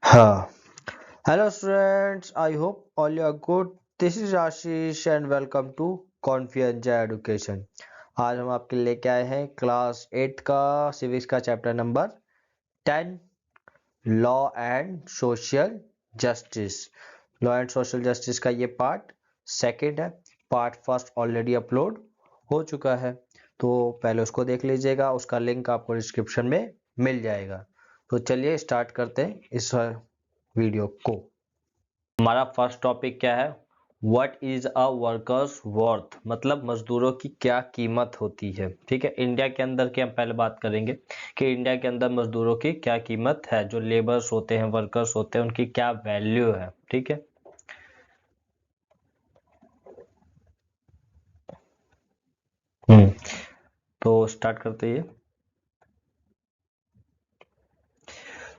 हाँ, hello students. I hope all you are good. This is Ashish and welcome to Confianza Education. आज हम आपके लिए लेके आए हैं क्लास 8 का सिविक्स का chapter number 10 law and social justice. Law and social justice का ये पार्ट सेकंड है। पार्ट फर्स्ट ऑलरेडी अपलोड हो चुका है, तो पहले उसको देख लीजिएगा। उसका लिंक आपको डिस्क्रिप्शन में मिल जाएगा। तो चलिए स्टार्ट करते हैं इस वीडियो को। हमारा फर्स्ट टॉपिक क्या है? What is a workers worth, मतलब मजदूरों की क्या कीमत होती है। ठीक है, इंडिया के अंदर की हम पहले बात करेंगे कि इंडिया के अंदर मजदूरों की क्या कीमत है, जो लेबर्स होते हैं, वर्कर्स होते हैं, उनकी क्या वैल्यू है। ठीक है, हम्म तो स्टार्ट करते हैं।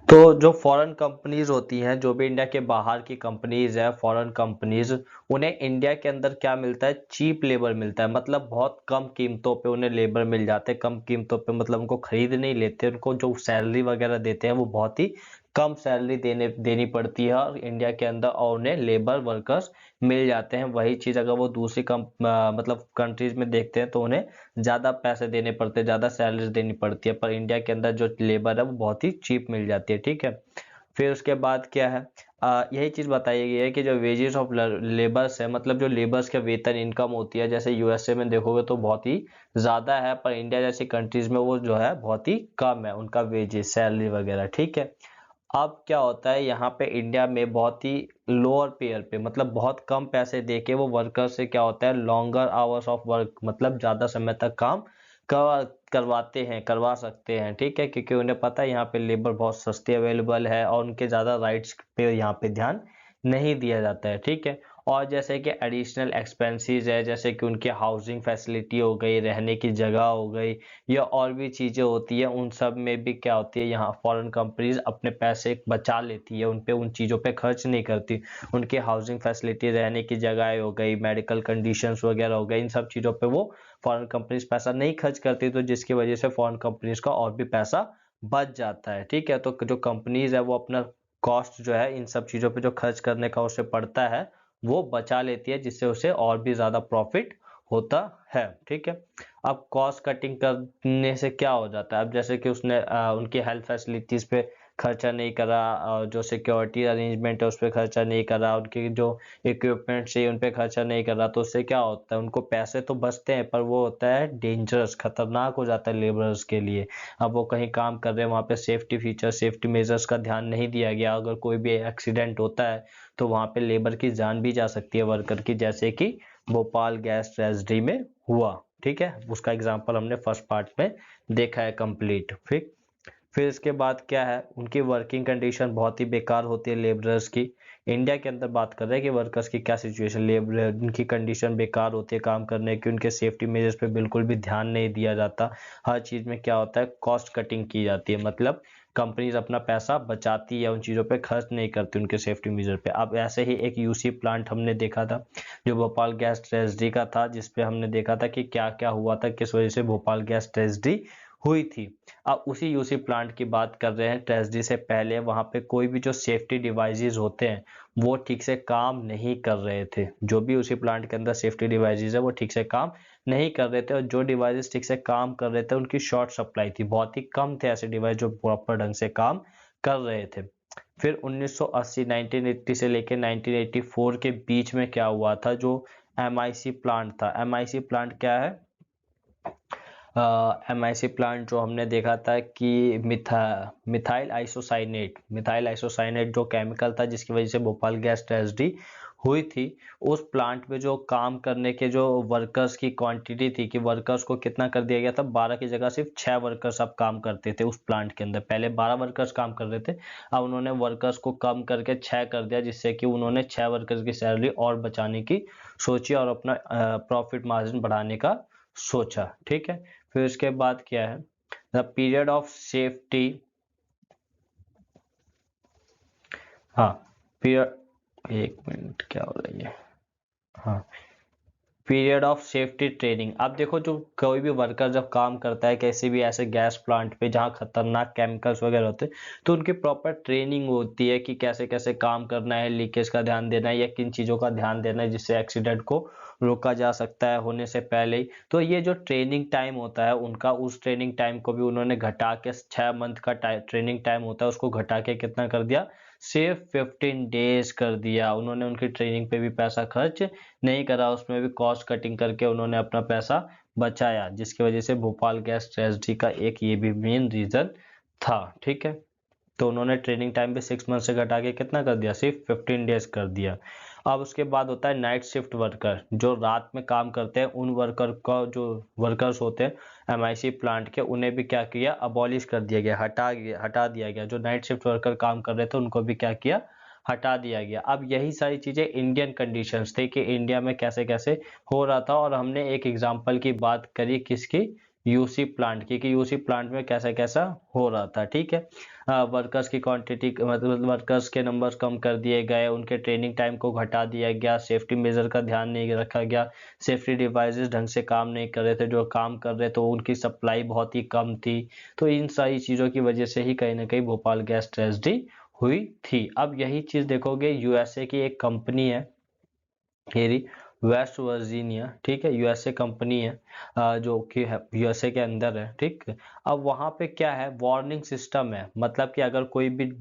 तो जो फॉरेन कंपनीज होती हैं, जो भी इंडिया के बाहर की कंपनीज है, फॉरेन कंपनीज, उन्हें इंडिया के अंदर क्या मिलता है? चीप लेबर मिलता है। मतलब बहुत कम कीमतों पे उन्हें लेबर मिल जाते हैं। कम कीमतों पे मतलब उनको खरीद नहीं लेते, उनको जो सैलरी वगैरह देते हैं वो बहुत ही कम सैलरी देनी पड़ती है और इंडिया के अंदर, और उन्हें लेबर वर्कर्स मिल जाते हैं। वही चीज़ अगर वो दूसरी मतलब कंट्रीज में देखते हैं तो उन्हें ज़्यादा पैसे देने पड़ते हैं, ज़्यादा सैलरी देनी पड़ती है। पर इंडिया के अंदर जो लेबर है वो बहुत ही चीप मिल जाती है। ठीक है, फिर उसके बाद क्या है? यही चीज़ बताई गई है कि जो वेजेस ऑफ लेबर्स है, मतलब जो लेबर्स के वेतन इनकम होती है, जैसे यूएसए में देखोगे तो बहुत ही ज़्यादा है, पर इंडिया जैसी कंट्रीज में वो जो है बहुत ही कम है उनका वेजेस, सैलरी वगैरह। ठीक है, अब क्या होता है यहाँ पे इंडिया में बहुत ही लोअर पेयर पे, मतलब बहुत कम पैसे देके वो वर्कर से क्या होता है, लॉन्गर आवर्स ऑफ वर्क, मतलब ज़्यादा समय तक काम करवा सकते हैं। ठीक है, क्योंकि उन्हें पता है यहाँ पे लेबर बहुत सस्ती अवेलेबल है और उनके ज़्यादा राइट्स पे यहाँ पे ध्यान नहीं दिया जाता है। ठीक है, और जैसे कि एडिशनल एक्सपेंसेस है, जैसे कि उनकी हाउसिंग फैसिलिटी हो गई, रहने की जगह हो गई, या और भी चीज़ें होती है, उन सब में भी क्या होती है, यहाँ फॉरेन कंपनीज अपने पैसे बचा लेती है, उन पे उन चीज़ों पे खर्च नहीं करती। उनकी हाउसिंग फैसिलिटी, रहने की जगह हो गई, मेडिकल कंडीशंस वगैरह हो गई, इन सब चीज़ों पे वो फॉरेन कंपनीज पैसा नहीं खर्च करती, तो जिसकी वजह से फॉरेन कंपनीज का और भी पैसा बच जाता है। ठीक है, तो जो कंपनीज है वो अपना कॉस्ट जो है इन सब चीज़ों पे जो खर्च करने का उसे पड़ता है वो बचा लेती है, जिससे उसे और भी ज़्यादा प्रॉफिट होता है। ठीक है, अब कॉस्ट कटिंग करने से क्या हो जाता है? अब जैसे कि उसने उनकी हेल्थ फैसिलिटीज़ पे खर्चा नहीं करा, और जो सिक्योरिटी अरेंजमेंट है उस पर खर्चा नहीं करा, उनके जो इक्विपमेंट चाहिए उन पे खर्चा नहीं करा, तो उससे क्या होता है, उनको पैसे तो बचते हैं पर वो होता है डेंजरस, खतरनाक हो जाता है लेबरर्स के लिए। अब वो कहीं काम कर रहे हैं, वहाँ पे सेफ्टी फीचर, सेफ्टी मेजर्स का ध्यान नहीं दिया गया, अगर कोई भी एक्सीडेंट होता है तो वहाँ पे लेबर की जान भी जा सकती है, वर्कर की, जैसे कि भोपाल गैस ट्रेजेडी में हुआ। ठीक है, उसका एग्जांपल हमने फर्स्ट पार्ट में देखा है कंप्लीट। फिर इसके बाद क्या है, उनकी वर्किंग कंडीशन बहुत ही बेकार होती है लेबरर्स की। इंडिया के अंदर बात कर रहे हैं कि वर्कर्स की क्या सिचुएशन, लेबर उनकी कंडीशन बेकार होती है काम करने की, उनके सेफ्टी मेजर्स पे बिल्कुल भी ध्यान नहीं दिया जाता। हर चीज़ में क्या होता है, कॉस्ट कटिंग की जाती है, मतलब कंपनीज अपना पैसा बचाती है, उन चीज़ों पे खर्च नहीं करती उनके सेफ्टी मेजर पे। अब ऐसे ही एक यूसी प्लांट हमने देखा था जो भोपाल गैस ट्रेजेडी का था, जिसपे हमने देखा था कि क्या क्या हुआ था, किस वजह से भोपाल गैस ट्रेजेडी हुई थी। अब उसी यूसी प्लांट की बात कर रहे हैं। ट्रेजेडी से पहले वहां पे कोई भी जो सेफ्टी डिवाइसेस होते हैं वो ठीक से काम नहीं कर रहे थे। जो भी उसी प्लांट के अंदर सेफ्टी डिवाइसेस है वो ठीक से काम नहीं कर रहे थे, और जो डिवाइसेस ठीक से काम कर रहे थे उनकी शॉर्ट सप्लाई थी, बहुत ही कम थे ऐसे डिवाइस जो प्रॉपर ढंग से काम कर रहे थे। फिर 1980 1980 से लेकर 1984 के बीच में क्या हुआ था, जो एमआईसी प्लांट था। एमआईसी प्लांट क्या है? एमआईसी प्लांट जो हमने देखा था कि मिथाइल आइसोसाइनेट जो केमिकल था जिसकी वजह से भोपाल गैस ट्रेजेडी हुई थी, उस प्लांट में जो काम करने के जो वर्कर्स की क्वांटिटी थी, कि वर्कर्स को कितना कर दिया गया था, 12 की जगह सिर्फ 6 वर्कर्स अब काम करते थे उस प्लांट के अंदर। पहले 12 वर्कर्स काम कर रहे थे, अब उन्होंने वर्कर्स को कम करके 6 कर दिया, जिससे कि उन्होंने 6 वर्कर्स की सैलरी और बचाने की सोची और अपना प्रॉफिट मार्जिन बढ़ाने का सोचा। ठीक है, फिर उसके बाद क्या है, द पीरियड ऑफ सेफ्टी। हाँ, पीरियड, एक मिनट क्या हो रही है, हाँ, पीरियड ऑफ सेफ्टी ट्रेनिंग। अब देखो जो कोई भी वर्कर जब काम करता है किसी भी ऐसे गैस प्लांट पे जहाँ खतरनाक केमिकल्स वगैरह होते हैं, तो उनकी प्रॉपर ट्रेनिंग होती है कि कैसे कैसे काम करना है, लीकेज का ध्यान देना है या किन चीज़ों का ध्यान देना है जिससे एक्सीडेंट को रोका जा सकता है होने से पहले ही। तो ये जो ट्रेनिंग टाइम होता है उनका, उस ट्रेनिंग टाइम को भी उन्होंने घटा के 6 मंथ का ट्रेनिंग टाइम होता है उसको घटा के कितना कर दिया, सिर्फ 15 डेज कर दिया। उन्होंने उनकी ट्रेनिंग पे भी पैसा खर्च नहीं करा, उसमें भी कॉस्ट कटिंग करके उन्होंने अपना पैसा बचाया, जिसकी वजह से भोपाल गैस ट्रेजेडी का एक ये भी मेन रीजन था। ठीक है, तो उन्होंने ट्रेनिंग टाइम भी 6 मंथ से घटा के कितना कर दिया, सिर्फ 15 डेज कर दिया। अब उसके बाद होता है नाइट शिफ्ट वर्कर, जो रात में काम करते हैं उन वर्कर का, जो वर्कर्स होते हैं एमआईसी प्लांट के, उन्हें भी क्या किया, अबॉलिश कर दिया गया, हटा दिया गया। जो नाइट शिफ्ट वर्कर काम कर रहे थे उनको भी क्या किया, हटा दिया गया। अब यही सारी चीजें इंडियन कंडीशंस थे कि इंडिया में कैसे कैसे हो रहा था, और हमने एक एग्जांपल की बात करी किसकी, यूसी प्लांट की, कि यूसी प्लांट में कैसा कैसा हो रहा था। ठीक है, वर्कर्स की क्वांटिटी, मतलब वर्कर्स के नंबर कम कर दिए गए, उनके ट्रेनिंग टाइम को घटा दिया गया, सेफ्टी मेजर का ध्यान नहीं रखा गया, सेफ्टी डिवाइसेस ढंग से काम नहीं कर रहे थे, जो काम कर रहे थे उनकी सप्लाई बहुत ही कम थी। तो इन सारी चीज़ों की वजह से ही कहीं ना कहीं भोपाल गैस ट्रेजेडी हुई थी। अब यही चीज़ देखोगे, यूएसए की एक कंपनी है हेरी, वेस्ट वर्जीनिया, ठीक है, यूएसए कंपनी है, जो कि यूएसए के अंदर है। ठीक है, अब वहाँ पे क्या है, वार्निंग सिस्टम है, मतलब कि अगर कोई भी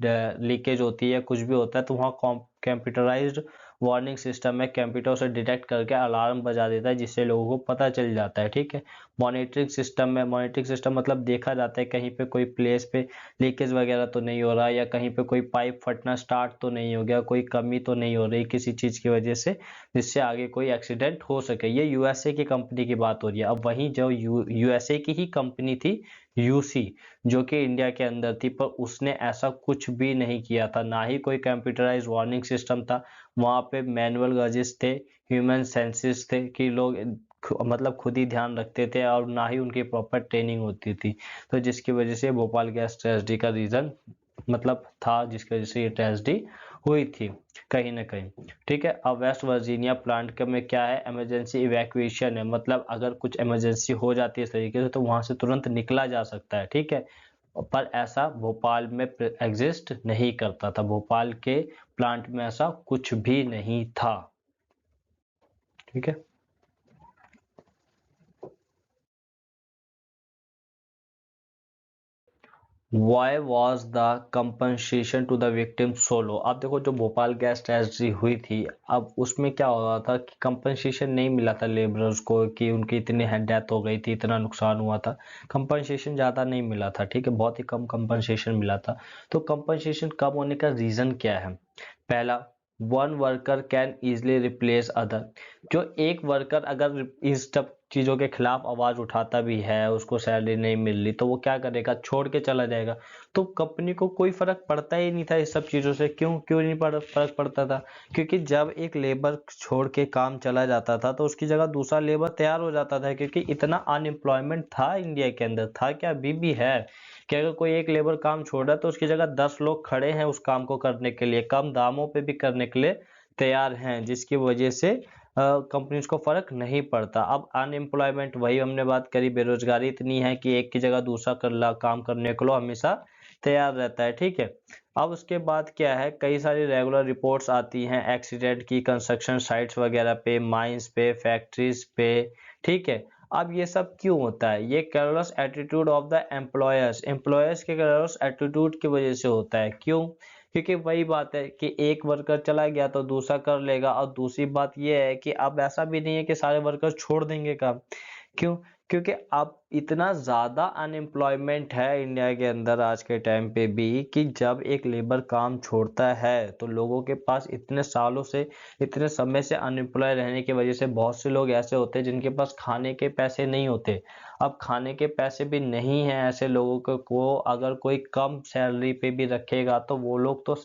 लीकेज होती है, कुछ भी होता है, तो वहाँ कंप्यूटराइज्ड वार्निंग सिस्टम है, कंप्यूटर से डिटेक्ट करके अलार्म बजा देता है जिससे लोगों को पता चल जाता है। ठीक है, मॉनिटरिंग सिस्टम है, मॉनिटरिंग सिस्टम मतलब देखा जाता है कहीं पे कोई प्लेस पे लीकेज वगैरह तो नहीं हो रहा, या कहीं पे कोई पाइप फटना स्टार्ट तो नहीं हो गया, कोई कमी तो नहीं हो रही किसी चीज़ की वजह से जिससे आगे कोई एक्सीडेंट हो सके। ये यूएसए की कंपनी की बात हो रही है। अब वहीं जो यूएसए की ही कंपनी थी यूसी, जो कि इंडिया के अंदर थी, पर उसने ऐसा कुछ भी नहीं किया था, ना ही कोई कंप्यूटराइज वार्निंग सिस्टम था। वहाँ पे मैनुअल गजेस थे, ह्यूमन सेंसेस थे कि लोग मतलब खुद ही ध्यान रखते थे, और ना ही उनकी प्रॉपर ट्रेनिंग होती थी। तो जिसकी वजह से भोपाल गैस ट्रेजेडी का रीजन मतलब था, जिसकी वजह से ये ट्रेजेडी हुई थी कहीं ना कहीं। ठीक है, अब वेस्ट वर्जीनिया प्लांट के में क्या है, इमरजेंसी इवैक्यूएशन है, मतलब अगर कुछ इमरजेंसी हो जाती है इस तरीके से तो वहां से तुरंत निकला जा सकता है। ठीक है, पर ऐसा भोपाल में एग्जिस्ट नहीं करता था, भोपाल के प्लांट में ऐसा कुछ भी नहीं था। ठीक है, Why was the compensation to the victim so low? अब देखो जो भोपाल गैस ट्रेजेडी हुई थी, अब उसमें क्या हो रहा था कि कंपनसेशन नहीं मिला था लेबरर्स को, कि उनकी इतनी डेथ हो गई थी, इतना नुकसान हुआ था, कंपनसेशन ज़्यादा नहीं मिला था। ठीक है, बहुत ही कम कंपनसेशन मिला था। तो कंपनसेशन कम होने का रीज़न क्या है, पहला, one worker can easily replace other. जो एक वर्कर अगर इस सब चीज़ों के खिलाफ आवाज़ उठाता भी है, उसको सैलरी नहीं मिल रही, तो वो क्या करेगा, छोड़ के चला जाएगा। तो कंपनी को कोई फर्क पड़ता ही नहीं था इस सब चीज़ों से। क्यों क्यों नहीं फर्क पड़ता था, क्योंकि जब एक लेबर छोड़ के काम चला जाता था तो उसकी जगह दूसरा लेबर तैयार हो जाता था, क्योंकि इतना अनएम्प्लॉयमेंट था इंडिया के अंदर, था क्या, अभी भी है, कि अगर कोई एक लेबर काम छोड़ रहा है तो उसकी जगह 10 लोग खड़े हैं उस काम को करने के लिए, कम दामों पे भी करने के लिए तैयार हैं, जिसकी वजह से कंपनीज को फर्क नहीं पड़ता। अब अनएम्प्लॉयमेंट, वही हमने बात करी, बेरोजगारी इतनी है कि एक की जगह दूसरा काम करने के लिए हमेशा तैयार रहता है। ठीक है, अब उसके बाद क्या है, कई सारी रेगुलर रिपोर्ट्स आती हैं एक्सीडेंट की, कंस्ट्रक्शन साइट्स वगैरह पे, माइंस पे, फैक्ट्रीज पे। ठीक है, अब ये सब क्यों होता है, ये careless attitude of the employers, employers के केयरलेस एटीट्यूड की वजह से होता है। क्यों, क्योंकि वही बात है कि एक वर्कर चला गया तो दूसरा कर लेगा, और दूसरी बात यह है कि अब ऐसा भी नहीं है कि सारे वर्कर छोड़ देंगे काम। क्यों, क्योंकि अब इतना ज़्यादा अनएम्प्लॉयमेंट है इंडिया के अंदर आज के टाइम पे भी, कि जब एक लेबर काम छोड़ता है तो लोगों के पास इतने सालों से, इतने समय से अनएम्प्लॉय रहने की वजह से बहुत से लोग ऐसे होते हैं जिनके पास खाने के पैसे नहीं होते। अब खाने के पैसे भी नहीं है ऐसे लोगों को अगर कोई कम सैलरी पे भी रखेगा तो वो लोग तो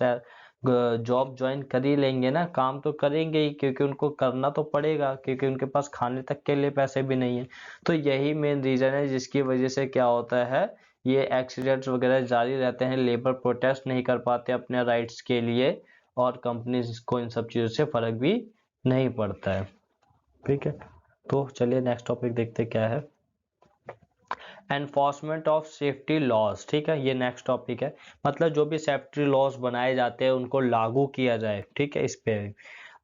जॉब ज्वाइन कर ही लेंगे ना, काम तो करेंगे ही, क्योंकि उनको करना तो पड़ेगा, क्योंकि उनके पास खाने तक के लिए पैसे भी नहीं है। तो यही मेन रीजन है जिसकी वजह से क्या होता है, ये एक्सीडेंट्स वगैरह जारी रहते हैं, लेबर प्रोटेस्ट नहीं कर पाते अपने राइट्स के लिए, और कंपनीज को इन सब चीज़ों से फर्क भी नहीं पड़ता है। ठीक है, तो चलिए नेक्स्ट टॉपिक देखते क्या है। एनफोर्समेंट ऑफ सेफ्टी लॉज, ठीक है, ये नेक्स्ट टॉपिक है। मतलब जो भी सेफ्टी लॉज बनाए जाते हैं उनको लागू किया जाए, ठीक है, इस पे।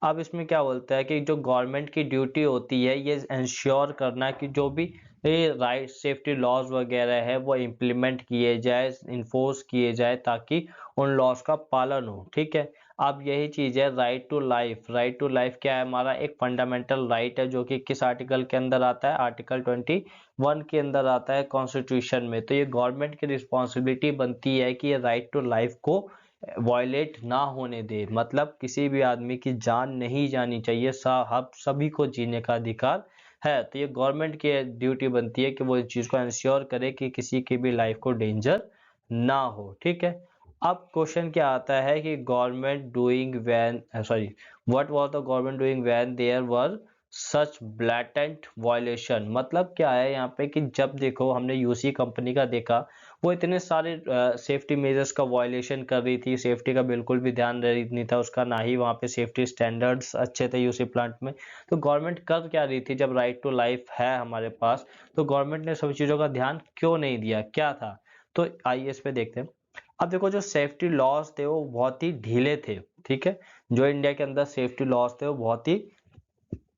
अब इसमें क्या बोलता है कि जो गवर्नमेंट की ड्यूटी होती है ये इंश्योर करना कि जो भी राइट सेफ्टी लॉज वगैरह है वो इम्प्लीमेंट किए जाए, इन्फोर्स किए जाए, ताकि उन लॉज का पालन हो, ठीक है। अब यही चीज है right to life. Right to life क्या है? हमारा एक फंडामेंटल राइट है, जो कि किस आर्टिकल के अंदर आता है? आर्टिकल 21 के अंदर आता है कॉन्स्टिट्यूशन में। तो ये गवर्नमेंट की रिस्पॉन्सिबिलिटी बनती है कि ये राइट टू लाइफ को वायलेट ना होने दे। मतलब किसी भी आदमी की जान नहीं जानी चाहिए, हम सभी को जीने का अधिकार है। तो ये गवर्नमेंट की ड्यूटी बनती है कि वो इस चीज को इंश्योर करे कि किसी की भी लाइफ को डेंजर ना हो, ठीक है। अब क्वेश्चन क्या आता है कि government doing when, sorry, what was the government doing when there were such blatant violation. मतलब क्या है यहाँ पे कि जब देखो हमने यूसी कंपनी का देखा, वो इतने सारे सेफ्टी मेजर्स का वायलेशन कर रही थी, सेफ्टी का बिल्कुल भी ध्यान नहीं था उसका, ना ही वहाँ पे सेफ्टी स्टैंडर्ड्स अच्छे थे यूसी प्लांट में। तो गवर्नमेंट कर क्या रही थी? जब राइट टू लाइफ है हमारे पास, तो गवर्नमेंट ने सभी चीज़ों का ध्यान क्यों नहीं दिया? क्या था? तो आइए इस पे देखते हैं। अब देखो जो सेफ्टी लॉज थे वो बहुत ही ढीले थे, ठीक है। जो इंडिया के अंदर सेफ्टी लॉज थे वो बहुत ही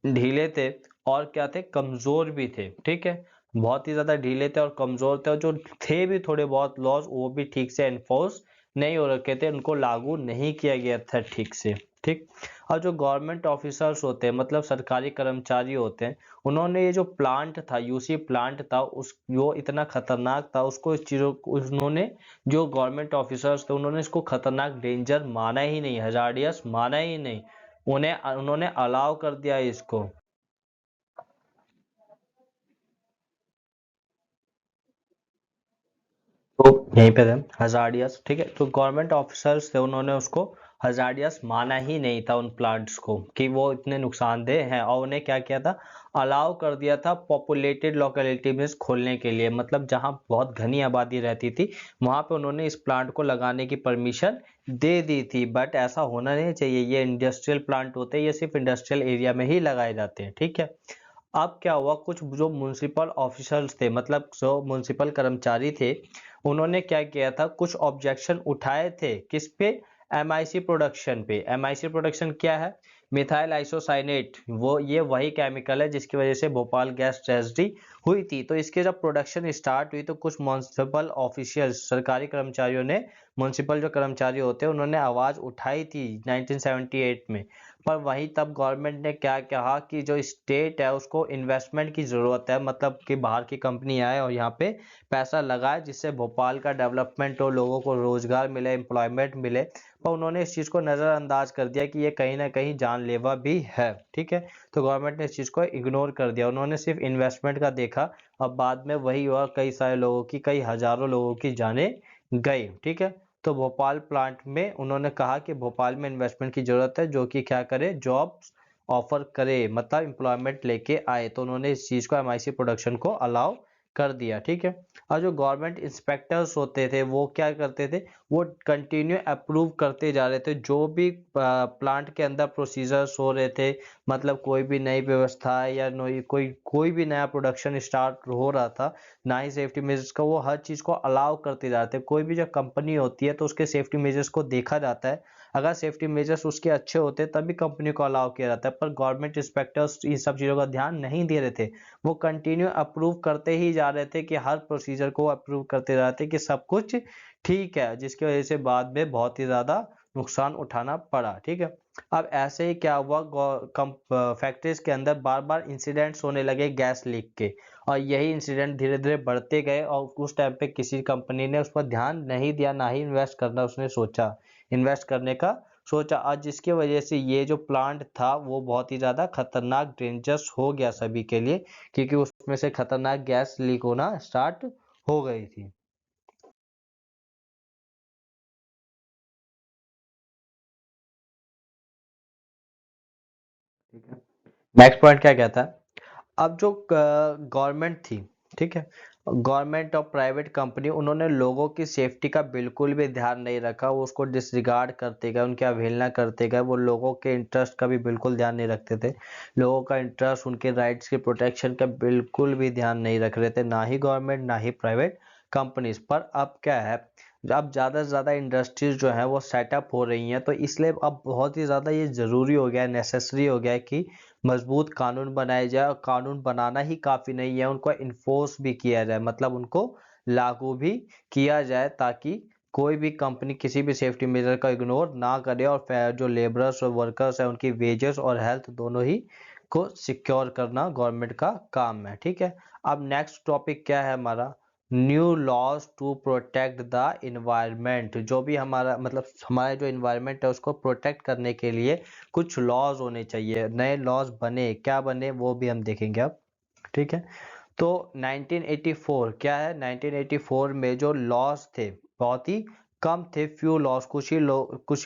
ढीले थे, और क्या थे? कमजोर भी थे, ठीक है। बहुत ही ज्यादा ढीले थे और कमजोर थे, और जो थे भी थोड़े बहुत लॉज वो भी ठीक से एनफोर्स नहीं हो रखे थे, उनको लागू नहीं किया गया था ठीक से, ठीक। और जो गवर्नमेंट ऑफिसर्स होते हैं, मतलब सरकारी कर्मचारी होते हैं, उन्होंने ये जो प्लांट था, यूसी प्लांट था, उस वो इतना खतरनाक था, उसको इस चीजों उन्होंने, जो गवर्नमेंट ऑफिसर्स थे उन्होंने इसको खतरनाक डेंजर माना ही नहीं, हजार्डियस माना ही नहीं। उन्होंने अलाउ कर दिया इसको। तो यहीं पे थे हजार्डियस, ठीक है। तो गवर्नमेंट ऑफिसर्स थे, उन्होंने उसको हजार्डियस माना ही नहीं था उन प्लांट्स को, कि वो इतने नुकसानदेह हैं, और उन्हें क्या किया था? अलाउ कर दिया था पॉपुलेटेड लोकेलिटी में खोलने के लिए। मतलब जहां बहुत घनी आबादी रहती थी वहां पे उन्होंने इस प्लांट को लगाने की परमिशन दे दी थी। बट ऐसा होना नहीं चाहिए, ये इंडस्ट्रियल प्लांट होते हैं, ये सिर्फ इंडस्ट्रियल एरिया में ही लगाए जाते हैं, ठीक है। अब क्या हुआ, कुछ जो म्युनिसिपल ऑफिसर्स थे, मतलब जो म्युनिसिपल कर्मचारी थे, उन्होंने क्या किया था? कुछ ऑब्जेक्शन उठाए थे, किस पे? एमआईसी प्रोडक्शन पे। एमआईसी प्रोडक्शन क्या है? Methyl isocyanate. वो ये वही केमिकल है जिसकी वजह से भोपाल गैस ट्रेजेडी हुई थी। तो इसके जब प्रोडक्शन स्टार्ट हुई तो कुछ म्युनिसिपल ऑफिशियल्स, सरकारी कर्मचारियों ने, म्युनिसिपल जो कर्मचारी होते हैं, उन्होंने आवाज उठाई थी 1978 में। पर वहीं तब गवर्नमेंट ने क्या कहा कि जो स्टेट है उसको इन्वेस्टमेंट की ज़रूरत है, मतलब कि बाहर की कंपनी आए और यहाँ पे पैसा लगाए, जिससे भोपाल का डेवलपमेंट हो, लोगों को रोजगार मिले, एम्प्लॉयमेंट मिले। पर उन्होंने इस चीज़ को नज़रअंदाज कर दिया कि ये कहीं ना कहीं जानलेवा भी है, ठीक है। तो गवर्नमेंट ने इस चीज़ को इग्नोर कर दिया, उन्होंने सिर्फ इन्वेस्टमेंट का देखा। और बाद में वही हुआ, कई सारे लोगों की, कई हजारों लोगों की जानें गई, ठीक है। तो भोपाल प्लांट में उन्होंने कहा कि भोपाल में इन्वेस्टमेंट की जरूरत है, जो कि क्या करे? जॉब्स ऑफर करे, मतलब एम्प्लॉयमेंट लेके आए। तो उन्होंने इस चीज को, एमआईसी प्रोडक्शन को अलाउ कर दिया, ठीक है। और जो गवर्नमेंट इंस्पेक्टर्स होते थे वो क्या करते थे? वो कंटिन्यू अप्रूव करते जा रहे थे जो भी प्लांट के अंदर प्रोसीजर्स हो रहे थे। मतलब कोई भी नई व्यवस्था या कोई कोई भी नया प्रोडक्शन स्टार्ट हो रहा था, ना ही सेफ्टी मेजर्स का, वो हर चीज़ को अलाउ करते जाते हैं। कोई भी जब कंपनी होती है तो उसके सेफ्टी मेजर्स को देखा जाता है, अगर सेफ्टी मेजर्स उसके अच्छे होते हैं तभी कंपनी को अलाउ किया जाता है। पर गवर्नमेंट इंस्पेक्टर्स इन सब चीज़ों का ध्यान नहीं दे रहे थे, वो कंटिन्यू अप्रूव करते ही जा रहे थे, कि हर प्रोसीजर को अप्रूव करते जा रहे थे कि सब कुछ ठीक है, जिसकी वजह से बाद में बहुत ही ज़्यादा नुकसान उठाना पड़ा, ठीक है। अब ऐसे ही क्या हुआ, फैक्ट्रीज के अंदर बार बार इंसिडेंट्स होने लगे गैस लीक के, और यही इंसिडेंट धीरे धीरे बढ़ते गए, और उस टाइम पे किसी कंपनी ने उस पर ध्यान नहीं दिया, ना ही इन्वेस्ट करना उसने सोचा, इन्वेस्ट करने का सोचा। आज जिसकी वजह से ये जो प्लांट था वो बहुत ही ज़्यादा खतरनाक, डेंजरस हो गया सभी के लिए, क्योंकि उसमें से खतरनाक गैस लीक होना स्टार्ट हो गई थी। नेक्स्ट पॉइंट क्या कहता है? अब जो गवर्नमेंट थी, ठीक है, गवर्नमेंट और प्राइवेट कंपनी उन्होंने लोगों की सेफ्टी का बिल्कुल भी ध्यान नहीं रखा, वो उसको डिसरिगार्ड करते गए, उनकी अवहेलना करते गए, वो लोगों के इंटरेस्ट का भी बिल्कुल ध्यान नहीं रखते थे। लोगों का इंटरेस्ट, उनके राइट्स की प्रोटेक्शन का बिल्कुल भी ध्यान नहीं रख रहे थे, ना ही गवर्नमेंट ना ही प्राइवेट कंपनीज। पर अब क्या है, अब ज़्यादा से ज़्यादा इंडस्ट्रीज जो है वो सेटअप हो रही हैं, तो इसलिए अब बहुत ही ज़्यादा ये ज़रूरी हो गया है, नेसेसरी हो गया है कि मजबूत कानून बनाए जाए। और कानून बनाना ही काफ़ी नहीं है, उनको इन्फोर्स भी किया जाए, मतलब उनको लागू भी किया जाए, ताकि कोई भी कंपनी किसी भी सेफ्टी मेजर का इग्नोर ना करे, और जो लेबरर्स और वर्कर्स है उनकी वेजेस और हेल्थ दोनों ही को सिक्योर करना गवर्नमेंट का काम है। ठीक है, अब नेक्स्ट टॉपिक क्या है हमारा, new laws to protect the environment. जो भी हमारा मतलब हमारा जो इन्वायरमेंट है उसको प्रोटेक्ट करने के लिए कुछ लॉज होने चाहिए, नए लॉज बने, क्या बने वो भी हम देखेंगे अब। ठीक है, तो 1984 क्या है, 1984 में जो लॉज थे बहुत ही कम थे, फ्यू लॉज, कुछ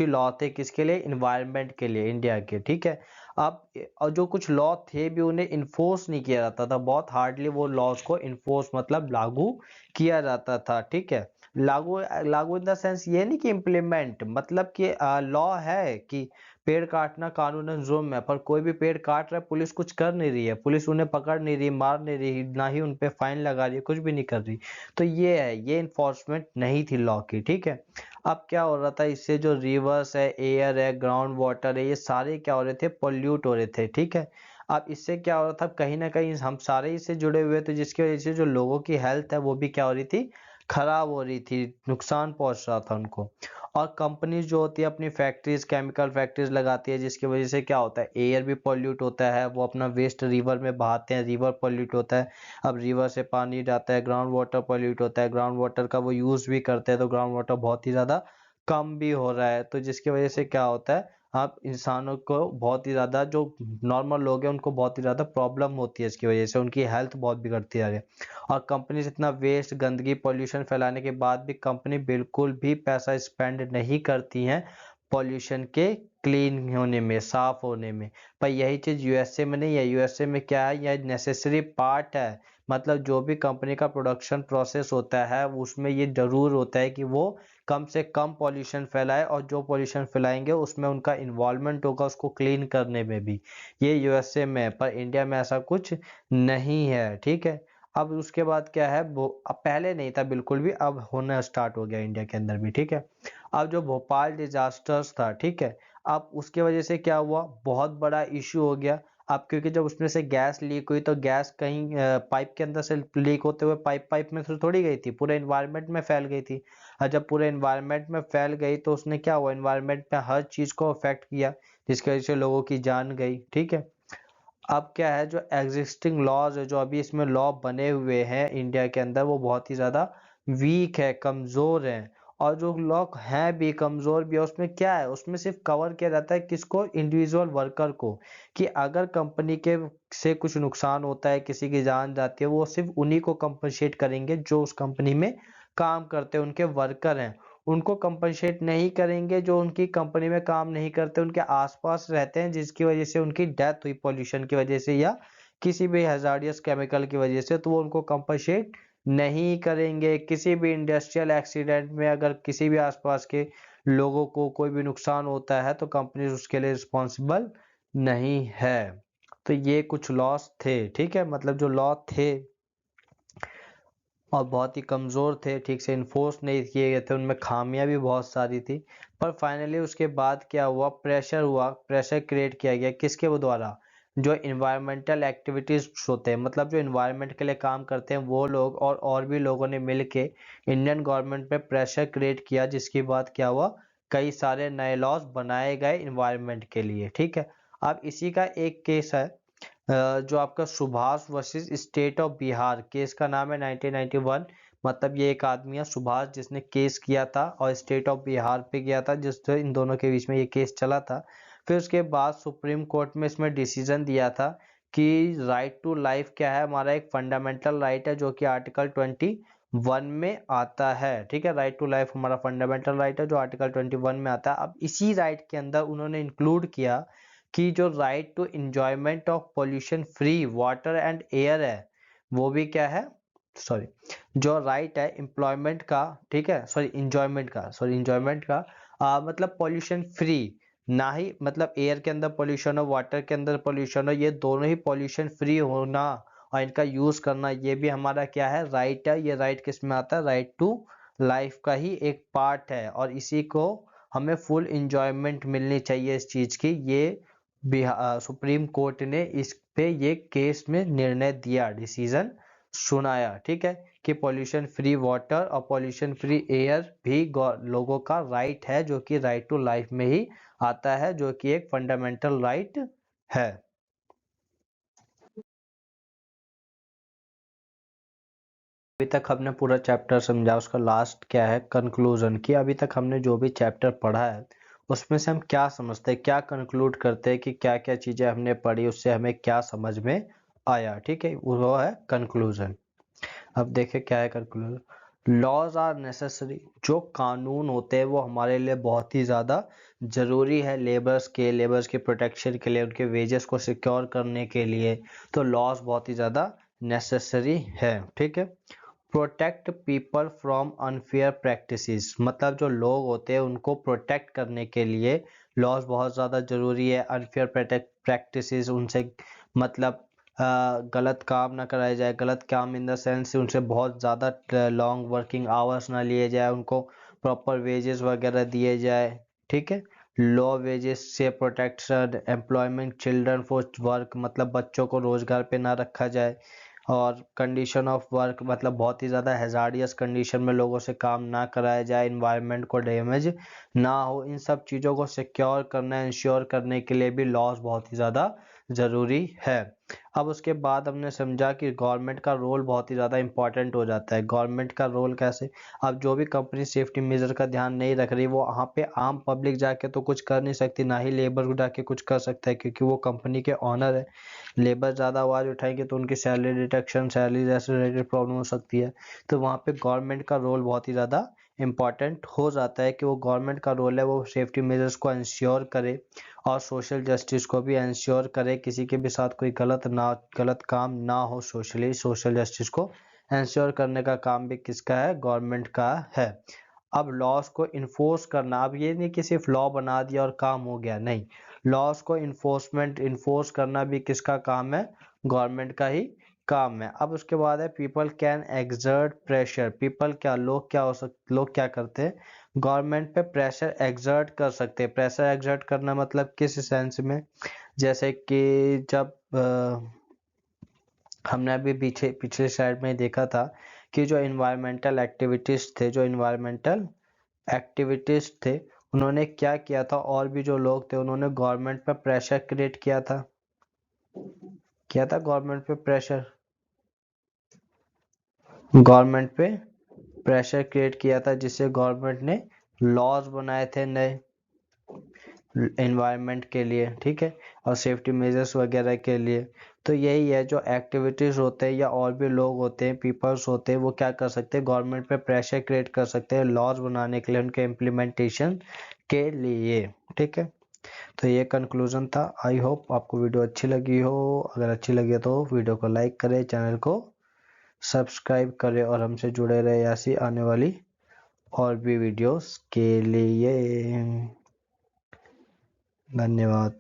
ही लॉ थे किसके लिए, इन्वायरमेंट के लिए, इंडिया के। ठीक है, अब और जो कुछ लॉ थे भी उन्हें इन्फोर्स नहीं किया जाता था, बहुत हार्डली वो लॉज को इन्फोर्स मतलब लागू किया जाता था। ठीक है, लागू लागू इन द सेंस ये नहीं कि इम्प्लीमेंट, मतलब कि लॉ है कि पेड़ काटना कानूनन जुर्म है, पर कोई भी पेड़ काट रहा है, पुलिस कुछ कर नहीं रही है, पुलिस उन्हें पकड़ नहीं रही, मार नहीं रही, ना ही उन पे फाइन लगा रही है, कुछ भी नहीं कर रही। तो ये है, ये इन्फोर्समेंट नहीं थी लॉ की। ठीक है, अब क्या हो रहा था, इससे जो रिवर्स है, एयर है, ग्राउंड वाटर है, ये सारे क्या हो रहे थे, पोल्यूट हो रहे थे। ठीक है, अब इससे क्या हो रहा था, कहीं ना कहीं हम सारे इससे जुड़े हुए थे, जिसकी वजह से जो लोगों की हेल्थ है वो भी क्या हो रही थी, खराब हो रही थी, नुकसान पहुंच रहा था उनको। और कंपनीज जो होती है अपनी फैक्ट्रीज, केमिकल फैक्ट्रीज लगाती है, जिसकी वजह से क्या होता है, एयर भी पॉल्यूट होता है, वो अपना वेस्ट रिवर में बहाते हैं, रिवर पॉल्यूट होता है। अब रिवर से पानी जाता है, ग्राउंड वाटर पॉल्यूट होता है, ग्राउंड वाटर का वो यूज़ भी करते हैं, तो ग्राउंड वाटर बहुत ही ज़्यादा कम भी हो रहा है, तो जिसकी वजह से क्या होता है, आप इंसानों को बहुत ही ज़्यादा, जो नॉर्मल लोग हैं उनको बहुत ही ज़्यादा प्रॉब्लम होती है, इसकी वजह से उनकी हेल्थ बहुत बिगड़ती जा रही है। और कंपनी इतना वेस्ट, गंदगी, पॉल्यूशन फैलाने के बाद भी कंपनी बिल्कुल भी पैसा स्पेंड नहीं करती हैं पॉल्यूशन के क्लीन होने में, साफ होने में। पर यही चीज़ यूएसए में नहीं है, यूएसए में क्या है, यह नेसेसरी पार्ट है, मतलब जो भी कंपनी का प्रोडक्शन प्रोसेस होता है उसमें ये जरूर होता है कि वो कम से कम पॉल्यूशन फैलाए, और जो पॉल्यूशन फैलाएंगे उसमें उनका इन्वॉल्वमेंट होगा उसको क्लीन करने में भी। ये यूएसए में है, पर इंडिया में ऐसा कुछ नहीं है। ठीक है, अब उसके बाद क्या है, वो अब पहले नहीं था बिल्कुल भी, अब होना स्टार्ट हो गया इंडिया के अंदर भी। ठीक है, अब जो भोपाल डिजास्टर्स था, ठीक है, अब उसके वजह से क्या हुआ, बहुत बड़ा इशू हो गया। अब क्योंकि जब उसमें से गैस लीक हुई, तो गैस कहीं पाइप के अंदर से लीक होते हुए पाइप पाइप में से थोड़ी गई थी, पूरे एनवायरनमेंट में फैल गई थी। और जब पूरे एनवायरनमेंट में फैल गई तो उसने क्या हुआ, एनवायरनमेंट में हर चीज को अफेक्ट किया, जिसकी वजह से लोगों की जान गई। ठीक है, अब क्या है, जो एग्जिस्टिंग लॉज है, जो अभी इसमें लॉ बने हुए हैं इंडिया के अंदर, वो बहुत ही ज़्यादा वीक है, कमज़ोर है। और जो लॉ हैं भी, कमज़ोर भी है, उसमें क्या है, उसमें सिर्फ कवर किया जाता है किसको, इंडिविजुअल वर्कर को, कि अगर कंपनी के से कुछ नुकसान होता है, किसी की जान जाती है, वो सिर्फ उन्हीं को कंपनसेट करेंगे जो उस कंपनी में काम करते हैं, उनके वर्कर हैं। उनको कंपनसेट नहीं करेंगे जो उनकी कंपनी में काम नहीं करते, उनके आसपास रहते हैं, जिसकी वजह से उनकी डेथ हुई पॉल्यूशन की वजह से या किसी भी हैजार्डियस केमिकल की वजह से, तो वो उनको कंपनसेट नहीं करेंगे। किसी भी इंडस्ट्रियल एक्सीडेंट में अगर किसी भी आसपास के लोगों को कोई भी नुकसान होता है, तो कंपनी उसके लिए रिस्पॉन्सिबल नहीं है। तो ये कुछ लॉस थे। ठीक है, मतलब जो लॉ थे और बहुत ही कमज़ोर थे, ठीक से इन्फोर्स नहीं किए गए थे, उनमें खामियां भी बहुत सारी थी। पर फाइनली उसके बाद क्या हुआ, प्रेशर हुआ, प्रेशर क्रिएट किया गया किसके वो द्वारा, जो इन्वायरमेंटल एक्टिविटीज़ होते हैं, मतलब जो इन्वायरमेंट के लिए काम करते हैं वो लोग, और भी लोगों ने मिल के इंडियन गवर्नमेंट पे प्रेशर क्रिएट किया, जिसके बाद क्या हुआ, कई सारे नए लॉज बनाए गए इन्वायरमेंट के लिए। ठीक है, अब इसी का एक केस है, जो आपका Subhash versus state of Bihar, case का नाम है 1991। मतलब ये एक आदमी है सुभाष, जिसने केस किया था और स्टेट ऑफ बिहार पे किया था, जिससे इन दोनों के बीच में ये केस चला था। फिर उसके बाद सुप्रीम कोर्ट में इसमें डिसीजन दिया था कि राइट टू लाइफ क्या है, हमारा एक फंडामेंटल राइट है, जो कि आर्टिकल 21 में आता है। ठीक है, राइट टू लाइफ हमारा फंडामेंटल राइट है, जो आर्टिकल 21 में आता है। अब इसी राइट के अंदर उन्होंने इंक्लूड किया कि जो right to enjoyment of pollution free water and air है, वो भी क्या है, सॉरी जो राइट है एम्प्लॉयमेंट का, ठीक है, सॉरी इंजॉयमेंट का मतलब पॉल्यूशन फ्री, ना ही मतलब एयर के अंदर पॉल्यूशन हो, वाटर के अंदर पॉल्यूशन हो, ये दोनों ही पॉल्यूशन फ्री होना और इनका यूज करना, ये भी हमारा क्या है, राइट है। ये राइट किस में आता है, राइट टू लाइफ का ही एक पार्ट है, और इसी को हमें फुल इंजॉयमेंट मिलनी चाहिए इस चीज की। ये सुप्रीम कोर्ट ने इस पे ये केस में निर्णय दिया, डिसीजन सुनाया, ठीक है, कि पॉल्यूशन फ्री वाटर और पॉल्यूशन फ्री एयर भी लोगों का राइट है, जो कि राइट टू लाइफ में ही आता है, जो कि एक फंडामेंटल राइट है। अभी तक हमने पूरा चैप्टर समझा, उसका लास्ट क्या है, कंक्लूजन, कि अभी तक हमने जो भी चैप्टर पढ़ा है उसमें से हम क्या समझते हैं, क्या कंक्लूड करते हैं, कि क्या क्या चीजें हमने पढ़ी, उससे हमें क्या समझ में आया, ठीक है, वो है कंक्लूजन। अब देखें क्या है कंक्लूजन। लॉज आर नेसेसरी, जो कानून होते हैं वो हमारे लिए बहुत ही ज़्यादा ज़रूरी है, लेबर्स के प्रोटेक्शन के लिए, उनके वेजेस को सिक्योर करने के लिए, तो लॉज बहुत ही ज़्यादा नेसेसरी है, ठीक है। Protect people from unfair practices, मतलब जो लोग होते हैं उनको प्रोटेक्ट करने के लिए लॉज बहुत ज़्यादा ज़रूरी है। अनफेयर प्रैक्टिसेस, उनसे मतलब गलत काम ना कराया जाए, गलत काम इन द सेंस उनसे बहुत ज़्यादा लॉन्ग वर्किंग आवर्स ना लिए जाए, उनको प्रॉपर वेजेस वगैरह दिए जाए, ठीक है। लो वेजेस से protection, employment children for work, मतलब बच्चों को रोजगार पे ना रखा जाए, और कंडीशन ऑफ वर्क, मतलब बहुत ही ज़्यादा हैजार्डियस कंडीशन में लोगों से काम ना कराया जाए, इन्वायरमेंट को डैमेज ना हो, इन सब चीज़ों को सिक्योर करना, इंश्योर करने के लिए भी लॉज बहुत ही ज़्यादा ज़रूरी है। अब उसके बाद हमने समझा कि गवर्नमेंट का रोल बहुत ही ज़्यादा इंपॉर्टेंट हो जाता है। गवर्नमेंट का रोल कैसे, अब जो भी कंपनी सेफ्टी मेजर का ध्यान नहीं रख रही, वो वहाँ पे आम पब्लिक जाके तो कुछ कर नहीं सकती, ना ही लेबर को जाके कुछ कर सकता है, क्योंकि वो कंपनी के ऑनर है। लेबर ज़्यादा आवाज़ उठाएंगे तो उनकी सैलरी डिडक्शन, सैलरी जैसे रिलेटेड प्रॉब्लम हो सकती है। तो वहाँ पे गवर्नमेंट का रोल बहुत ही ज़्यादा इम्पॉर्टेंट हो जाता है, कि वो गवर्नमेंट का रोल है वो सेफ्टी मेजर्स को इंश्योर करे और सोशल जस्टिस को भी इंश्योर करे, किसी के भी साथ कोई गलत काम ना हो, सोशल जस्टिस को इंश्योर करने का काम भी किसका है, गवर्नमेंट का है। अब लॉस को इन्फोर्स करना, अब ये नहीं कि सिर्फ लॉ बना दिया और काम हो गया, नहीं, लॉस को इन्फोर्स करना भी किसका काम है, गवर्नमेंट का ही काम है। अब उसके बाद है people can exert pressure, people क्या, लोग क्या करते हैं, गवर्नमेंट पे प्रेशर एक्सर्ट कर सकते हैं। प्रेशर एक्सर्ट करना मतलब किस सेंस में, जैसे कि जब हमने अभी पिछले साइड में देखा था कि जो इन्वायरमेंटल एक्टिविटीज थे उन्होंने क्या किया था, और भी जो लोग थे उन्होंने गवर्नमेंट पे प्रेशर क्रिएट किया था गवर्नमेंट पे प्रेशर क्रिएट किया था, जिससे गवर्नमेंट ने लॉज बनाए थे नए एनवायरनमेंट के लिए, ठीक है, और सेफ्टी मेजर्स वगैरह के लिए। तो यही है, जो एक्टिविटीज़ होते हैं या और भी लोग होते हैं, पीपल्स होते हैं, वो क्या कर सकते हैं, गवर्नमेंट पे प्रेशर क्रिएट कर सकते हैं लॉज बनाने के लिए, उनके इम्प्लीमेंटेशन के लिए, ठीक है। तो ये कंक्लूजन था। आई होप आपको वीडियो अच्छी लगी हो। अगर अच्छी लगी हो तो वीडियो को लाइक करें, चैनल को सब्सक्राइब करें, और हमसे जुड़े रहे ऐसी आने वाली और भी वीडियोस के लिए। धन्यवाद।